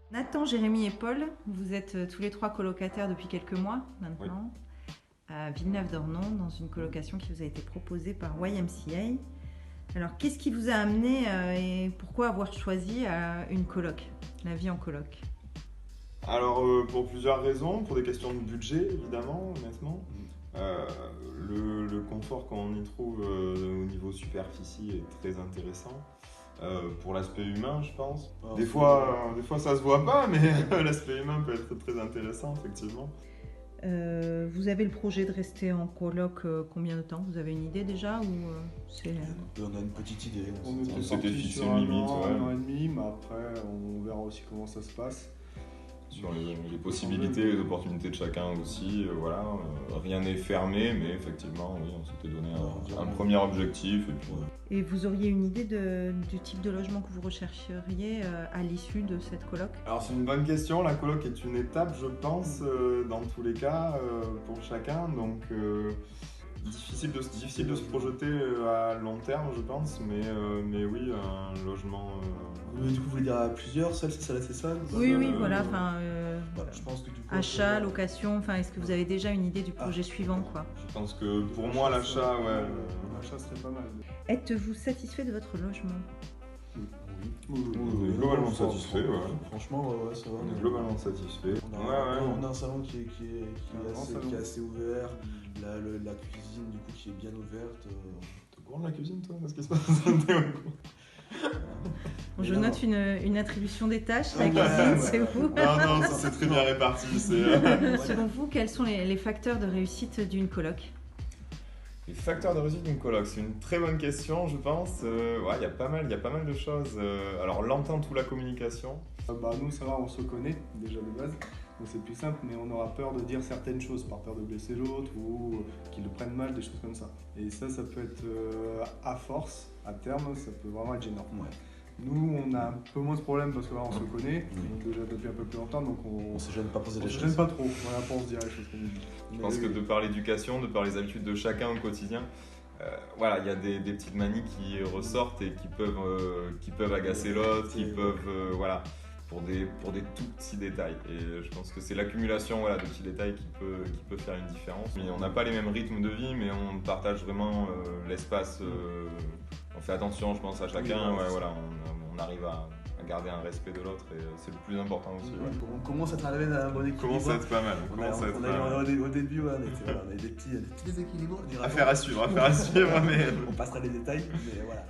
Nathan, Jérémy et Paul, vous êtes tous les trois colocataires depuis quelques mois maintenant, à Villeneuve-d'Ornon, dans une colocation qui vous a été proposée par YMCA. Alors, qu'est-ce qui vous a amené et pourquoi avoir choisi une coloc, la vie en coloc? Alors, pour plusieurs raisons, pour des questions de budget, évidemment, honnêtement. Le confort qu'on y trouve au niveau superficie est très intéressant. Pour l'aspect humain, je pense. Des fois, ça se voit pas, mais l'aspect humain peut être très intéressant, effectivement. Vous avez le projet de rester en coloc combien de temps? Vous avez une idée déjà ou c'est... On a une petite idée. On s'était parti fixé sur une limite, un an et demi, mais après on verra aussi comment ça se passe. Sur les possibilités, les opportunités de chacun aussi, voilà. Rien n'est fermé, mais effectivement, oui, on s'était donné un premier objectif. Et puis... Et vous auriez une idée du type de logement que vous rechercheriez à l'issue de cette coloc? Alors c'est une bonne question, la coloc est une étape, je pense, dans tous les cas, pour chacun, donc difficile de se projeter à long terme, je pense, mais oui, un logement... Du coup, vous voulez dire à plusieurs, seul, c'est ça? Oui, voilà, je pense que du coup, achat, location, est-ce que vous avez déjà une idée du projet suivant, quoi? Je pense que pour moi, l'achat, L'achat serait pas mal. Êtes-vous satisfait de votre logement? on est globalement satisfait, Franchement, ça va. On est globalement satisfait. On a un salon qui est assez ouvert, la cuisine du coup qui est bien ouverte. T'es au courant de la cuisine, toi? Qu'est-ce qui se passe? Je note une attribution des tâches, la cuisine, c'est vous. Non, ça c'est très bien réparti. Selon vous, quels sont les facteurs de réussite d'une coloc? Les facteurs de réussite d'une coloc, c'est une très bonne question, je pense. Il y a pas mal de choses. Alors l'entente ou la communication. Nous, ça va, on se connaît déjà de base, donc c'est plus simple, mais on aura peur de dire certaines choses, par peur de blesser l'autre ou qu'il le prenne mal, des choses comme ça. Et ça peut être à force, à terme, ça peut vraiment être gênant. Ouais. Nous, on a un peu moins ce problème parce que on se connaît déjà depuis un peu plus longtemps, donc on se gêne pas poser les choses. On se gêne pas trop, voilà, pour se dire les choses comme on dit. Je pense que de par l'éducation, de par les habitudes de chacun au quotidien, il y a des petites manies qui ressortent et qui peuvent agacer l'autre, qui peuvent, pour des tout petits détails. Et je pense que c'est l'accumulation de petits détails qui peut faire une différence. Mais on n'a pas les mêmes rythmes de vie, mais on partage vraiment l'espace. On fait attention, je pense, à chacun. On arrive à garder un respect de l'autre et c'est le plus important aussi. On commence à travailler dans un bon équilibre. Commence à être pas mal. Au début, on avait des petits déséquilibres. Affaire à suivre, mais... On passera les détails, mais voilà.